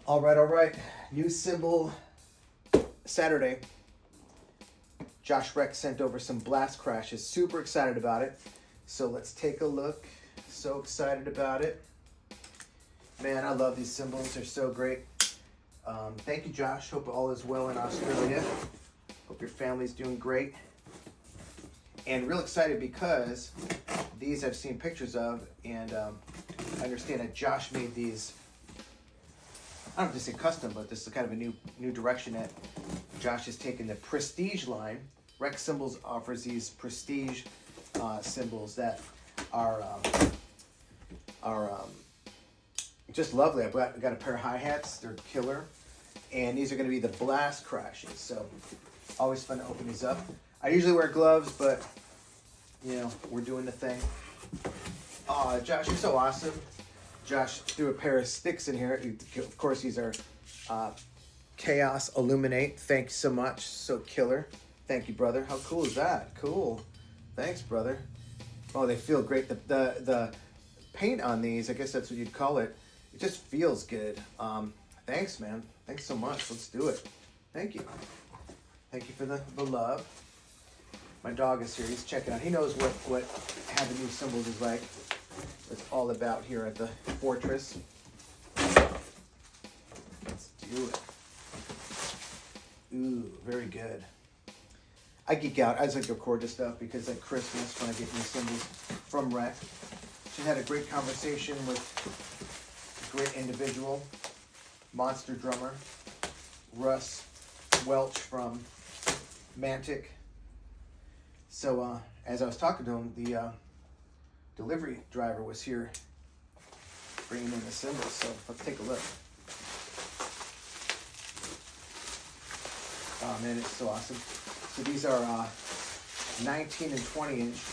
All right. New cymbal Saturday. Josh Rech sent over some blast crashes. Super excited about it. So let's take a look. So excited about it. Man, I love these cymbals. They're so great. Thank you, Josh. Hope all is well in Australia. Hope your family's doing great. And real excited because these I've seen pictures of, and I understand that Josh made these. I don't have to say custom, but this is kind of a new direction that Josh has taken the prestige line. Rech Cymbals offers these prestige cymbals that are just lovely. I've got a pair of hi-hats. They're killer. And these are going to be the blast crashes. So always fun to open these up. I usually wear gloves, but you know, we're doing the thing. Josh, you're so awesome. Josh threw a pair of sticks in here. Of course, these are Chaos Illuminate. Thanks so much. So killer. Thank you, brother. How cool is that? Cool. Thanks, brother. Oh, they feel great. The paint on these, I guess that's what you'd call it. It just feels good. Thanks, man. Thanks so much. Let's do it. Thank you. Thank you for the love. My dog is here. He's checking out. He knows what having new cymbals is like. It's all about here at the Fortress. Let's do it. Ooh, very good. I geek out. I just like to record this stuff because at Christmas when I get new cymbals from Rech. She had a great conversation with a great individual, monster drummer, Russ Welch from Mantic. So as I was talking to him, the delivery driver was here bringing in the cymbals. So let's take a look. Oh man, it's so awesome. So these are 19 and 20 inch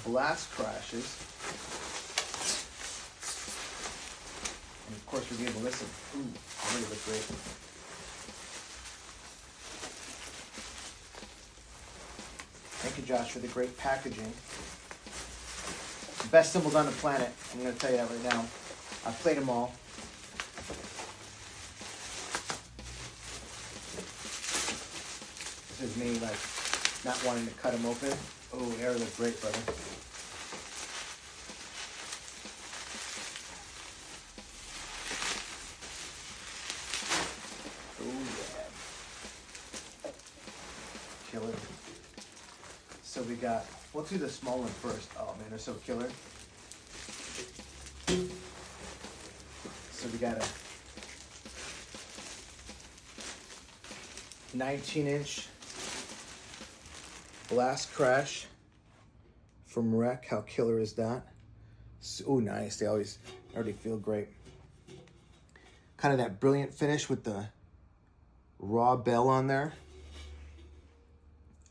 blast crashes. And of course we're going to listen. Ooh, they really look great. Thank you, Josh, for the great packaging. Best cymbals on the planet. I'm going to tell you that right now. I've played them all. This is me, like, not wanting to cut them open. Oh, they look great, brother. Oh, yeah. Killer. So we got, let's do the small one first. Oh man, they're so killer. So we got a 19 inch blast crash from Rech. How killer is that? Oh, nice. They already feel great. Kind of that brilliant finish with the raw bell on there.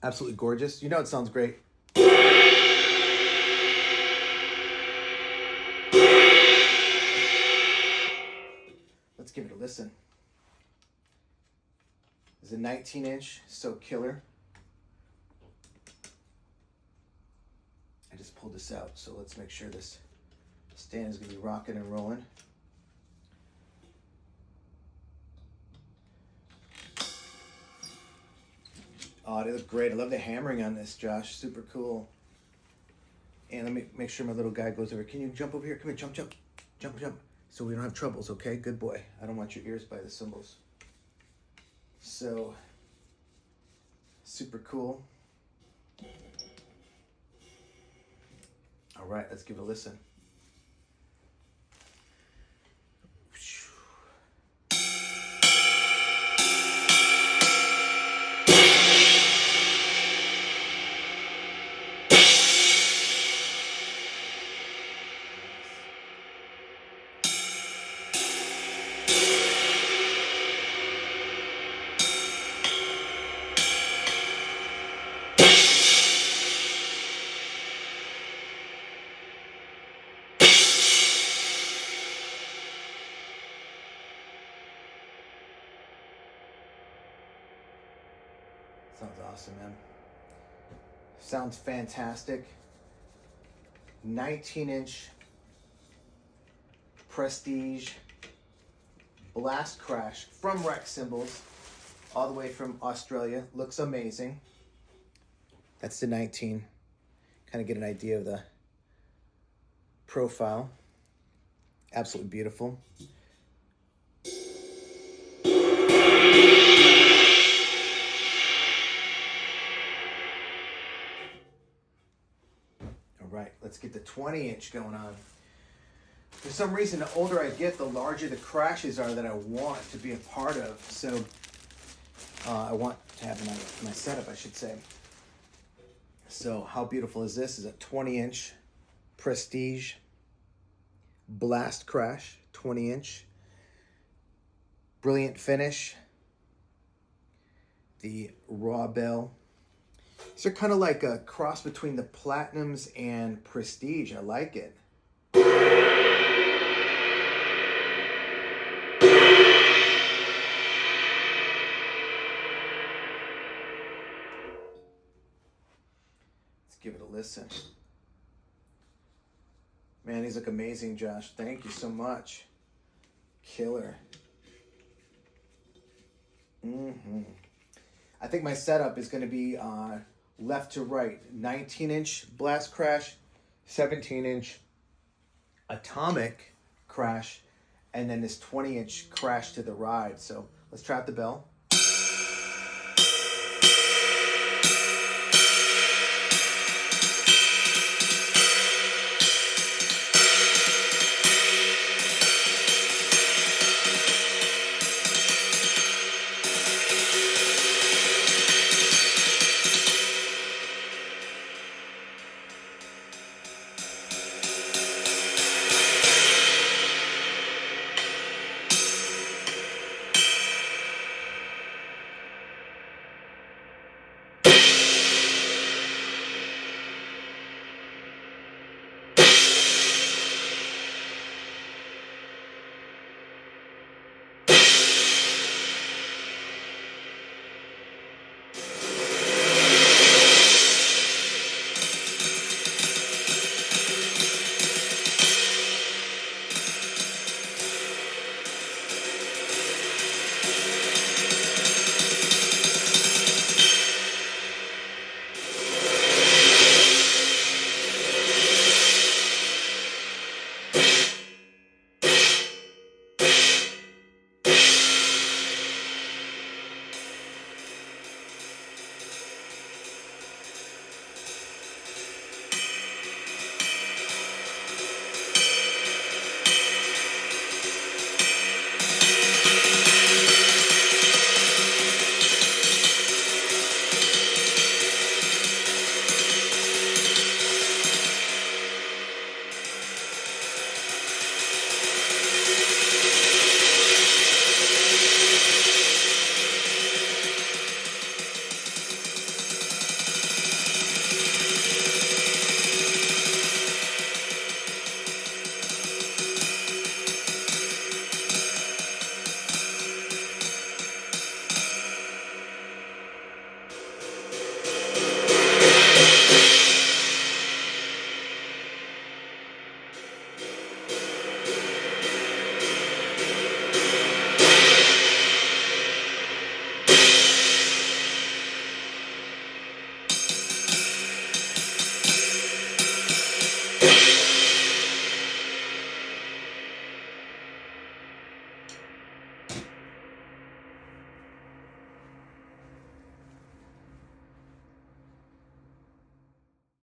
Absolutely gorgeous. You know it sounds great. Let's give it a listen. This is a 19 inch, so killer. I just pulled this out, so let's make sure this stand is going to be rocking and rolling. Oh, they look great. I love the hammering on this, Josh. Super cool. And let me make sure my little guy goes over. Can you jump over here? Come here, jump. Jump. So we don't have troubles, okay? Good boy. I don't want your ears by the cymbals. So, super cool. All right, let's give it a listen. Sounds awesome, man. Sounds fantastic. 19 inch prestige Blast Crash from Rech Cymbals, all the way from Australia. Looks amazing. That's the 19. Kind of get an idea of the profile. Absolutely beautiful. All right, let's get the 20-inch going on. For some reason, the older I get, the larger the crashes are that I want to be a part of. So I want to have my setup, I should say. So how beautiful is this? Is a 20-inch Prestige Blast Crash, 20-inch. Brilliant finish. The raw bell. These are kind of like a cross between the Platinums and Prestige. I like it. Let's give it a listen. Man, these look amazing, Josh. Thank you so much. Killer. I think my setup is going to be left to right. 19-inch Blast Crash, 17-inch Atomic Crash, and then this 20-inch Crash to the ride. So let's trap the bell.